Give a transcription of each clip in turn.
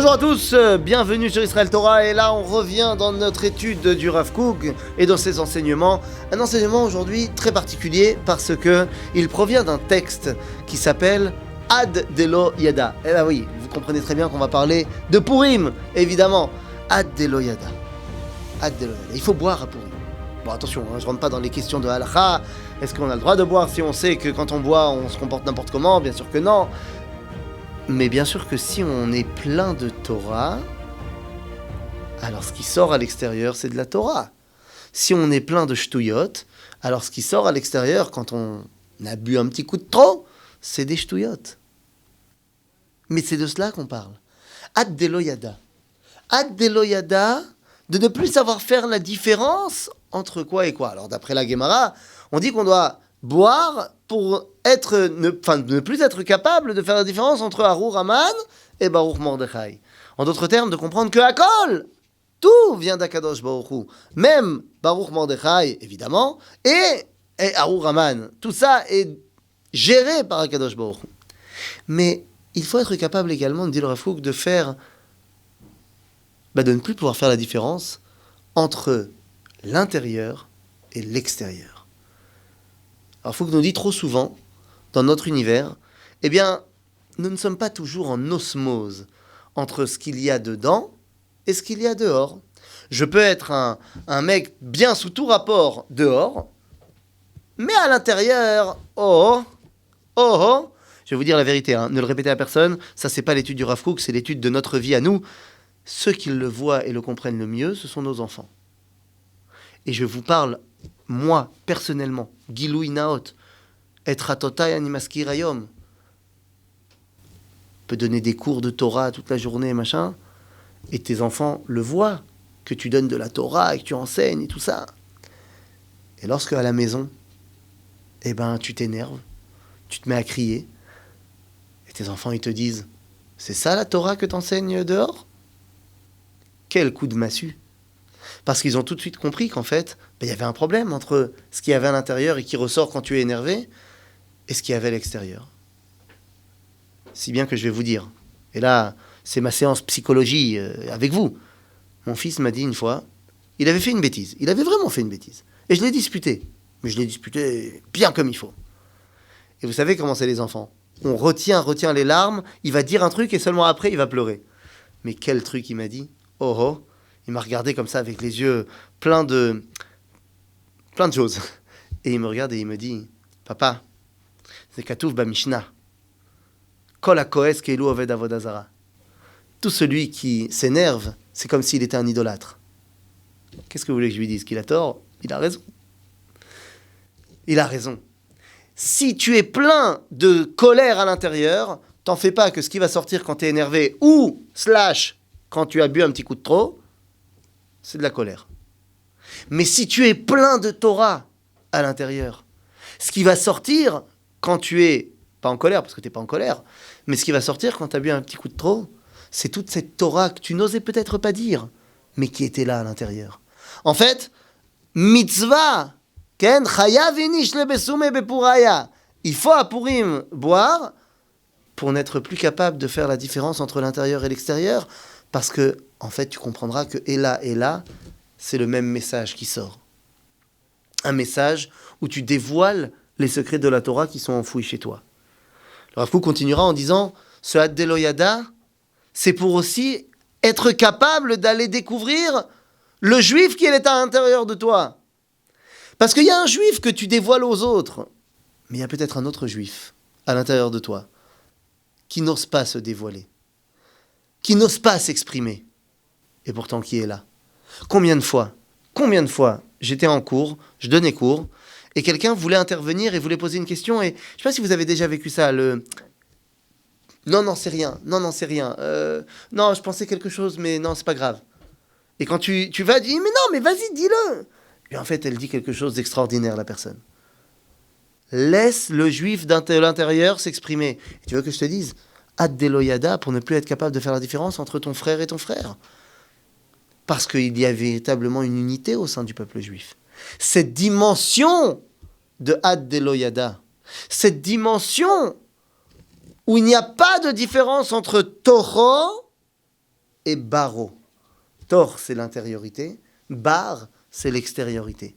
Bonjour à tous, bienvenue sur Israël Torah, et là on revient dans notre étude du Rav Kook et dans ses enseignements. Un enseignement aujourd'hui très particulier parce que il provient d'un texte qui s'appelle Ad Delo Yada. Eh ben oui, vous comprenez très bien qu'on va parler de Purim, évidemment. Ad Delo Yada. Ad Delo Yada. Il faut boire à Purim. Bon, attention, je ne rentre pas dans les questions de halakha. Est-ce qu'on a le droit de boire si on sait que quand on boit, on se comporte n'importe comment? Bien sûr que non. Mais bien sûr que si on est plein de Torah, alors ce qui sort à l'extérieur, c'est de la Torah. Si on est plein de shtouyot, alors ce qui sort à l'extérieur, quand on a bu un petit coup de trop, c'est des shtouyot. Mais c'est de cela qu'on parle. Ad Delo Yada. Ad Delo Yada, de ne plus savoir faire la différence entre quoi et quoi. Alors d'après la Gemara, on dit qu'on doit boire pour ne plus être capable de faire la différence entre Arur Haman et Baruch Mordechai. En d'autres termes, de comprendre que Hakol, tout vient d'Akadosh Baruch Hu. Même Baruch Mordechai, évidemment, et Arur Haman. Tout ça est géré par Akadosh Baruch Hu. Mais il faut être capable également, dit le Rav Kook, de ne plus pouvoir faire la différence entre l'intérieur et l'extérieur. Alors, Fouk nous dit trop souvent, dans notre univers, eh bien, nous ne sommes pas toujours en osmose entre ce qu'il y a dedans et ce qu'il y a dehors. Je peux être un mec bien sous tout rapport dehors, mais à l'intérieur, je vais vous dire la vérité, ne le répétez à personne, ça c'est pas l'étude du Rav Kook, c'est l'étude de notre vie à nous. Ceux qui le voient et le comprennent le mieux, ce sont nos enfants. Et je vous parle, moi, personnellement, Giloui Naot, et Ratotai Animaskir Hayom, peut donner des cours de Torah toute la journée, machin, et tes enfants le voient, que tu donnes de la Torah et que tu enseignes et tout ça. Et lorsque à la maison, eh ben, tu t'énerves, tu te mets à crier, et tes enfants, ils te disent, c'est ça la Torah que t'enseignes dehors? Quel coup de massue! Parce qu'ils ont tout de suite compris qu'en fait, il y avait un problème entre ce qu'il y avait à l'intérieur et qui ressort quand tu es énervé, et ce qu'il y avait à l'extérieur. Si bien que je vais vous dire, et là, c'est ma séance psychologie avec vous. Mon fils m'a dit une fois, il avait fait une bêtise. Il avait vraiment fait une bêtise. Et je l'ai disputé. Mais je l'ai disputé bien comme il faut. Et vous savez comment c'est les enfants. On retient les larmes, il va dire un truc et seulement après, il va pleurer. Mais quel truc il m'a dit? Il m'a regardé comme ça avec les yeux pleins de choses. Et il me regarde et il me dit, papa, c'est Katouf ba Mishnah. Kol hakoes keilu oved avodah zara. Tout celui qui s'énerve, c'est comme s'il était un idolâtre. Qu'est-ce que vous voulez que je lui dise? Qu'il a tort? Il a raison. Il a raison. Si tu es plein de colère à l'intérieur, t'en fais pas que ce qui va sortir quand tu es énervé ou / quand tu as bu un petit coup de trop, c'est de la colère. Mais si tu es plein de Torah à l'intérieur, ce qui va sortir quand tu es pas en colère, parce que tu n'es pas en colère, mais ce qui va sortir quand tu as bu un petit coup de trop, c'est toute cette Torah que tu n'osais peut-être pas dire, mais qui était là à l'intérieur. En fait, mitzvah, ken chayav inish lebesume bepuraya. Il faut à Purim boire pour n'être plus capable de faire la différence entre l'intérieur et l'extérieur, parce que, en fait, tu comprendras que et là, c'est le même message qui sort. Un message où tu dévoiles les secrets de la Torah qui sont enfouis chez toi. Le Rav Kook continuera en disant, ce Ad Delo Yada, c'est pour aussi être capable d'aller découvrir le juif qui est à l'intérieur de toi. Parce qu'il y a un juif que tu dévoiles aux autres, mais il y a peut-être un autre juif à l'intérieur de toi qui n'ose pas se dévoiler, qui n'ose pas s'exprimer, et pourtant qui est là. Combien de fois, j'étais en cours, je donnais cours, et quelqu'un voulait intervenir et voulait poser une question, et je ne sais pas si vous avez déjà vécu ça, non, c'est rien, non, je pensais quelque chose, mais non, c'est pas grave. Et quand tu vas, tu dis, mais vas-y, dis-le. Et en fait, elle dit quelque chose d'extraordinaire, la personne. Laisse le juif de l'intérieur s'exprimer. Et tu veux que je te dise, Ad Delo Yada, pour ne plus être capable de faire la différence entre ton frère et ton frère. Parce qu'il y a véritablement une unité au sein du peuple juif. Cette dimension de Ad Delo Yada, cette dimension où il n'y a pas de différence entre Torah et baro. Tor, c'est l'intériorité. Bar, c'est l'extériorité.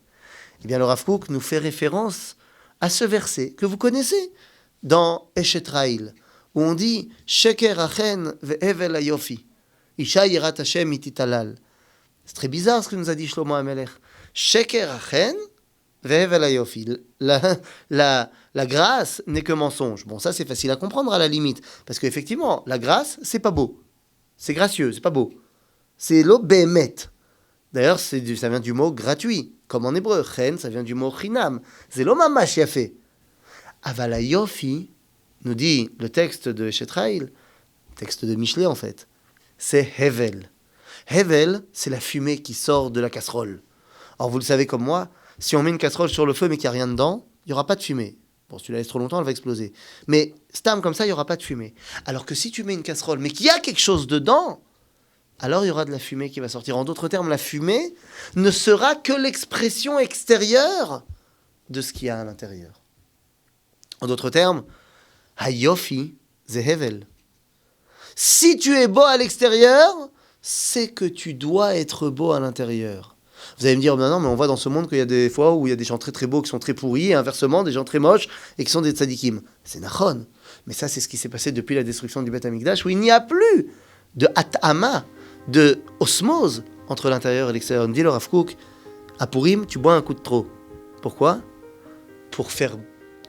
Eh bien, le Rav Kook nous fait référence à ce verset que vous connaissez dans Eshet Raïl, où on dit « Sheker achen ve'evel hayofi, isha yirat Hashem ititalal ». C'est très bizarre ce que nous a dit Shlomo HaMelech. « Sheker achen ve'evel hayofi ». La grâce n'est que mensonge. Bon, ça c'est facile à comprendre à la limite, parce qu'effectivement, la grâce, c'est pas beau. C'est gracieux, c'est pas beau. C'est lo behemet. D'ailleurs, ça vient du mot gratuit, comme en hébreu. Chen, ça vient du mot chinam. C'est lo mamash yafé. Aval hayofi, nous dit le texte de Eshet Raïl, texte de Michelet en fait, c'est hevel. Hevel, c'est la fumée qui sort de la casserole. Or, vous le savez comme moi, si on met une casserole sur le feu mais qu'il n'y a rien dedans, il n'y aura pas de fumée. Bon, si tu la laisses trop longtemps, elle va exploser. Mais stam comme ça, il n'y aura pas de fumée. Alors que si tu mets une casserole mais qu'il y a quelque chose dedans, alors il y aura de la fumée qui va sortir. En d'autres termes, la fumée ne sera que l'expression extérieure de ce qu'il y a à l'intérieur. En d'autres termes, hayofi ze hevel. Si tu es beau à l'extérieur, c'est que tu dois être beau à l'intérieur. Vous allez me dire, non, mais on voit dans ce monde qu'il y a des fois où il y a des gens très très beaux qui sont très pourris, et inversement, des gens très moches et qui sont des tzadikim. C'est nachon. Mais ça, c'est ce qui s'est passé depuis la destruction du Beth Amikdash, où il n'y a plus de at'ama, de osmose entre l'intérieur et l'extérieur. On dit le Rav Kook, à Purim, tu bois un coup de trop. Pourquoi ? Pour faire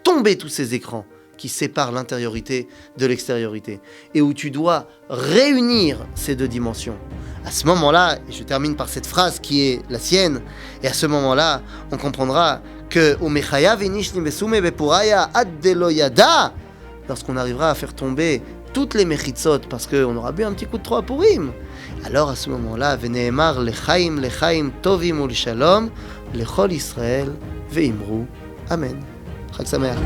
tomber tous ces écrans qui séparent l'intériorité de l'extériorité, et où tu dois réunir ces deux dimensions. À ce moment-là, et je termine par cette phrase qui est la sienne, et à ce moment-là, on comprendra que lorsqu'on arrivera à faire tomber toutes les mechitzot, parce qu'on aura bu un petit coup de trop à Purim, alors à ce moment-là, Veneemar lechaim tovim u'lishalom lechol Israël ve'imru Amen. Chag Sameach.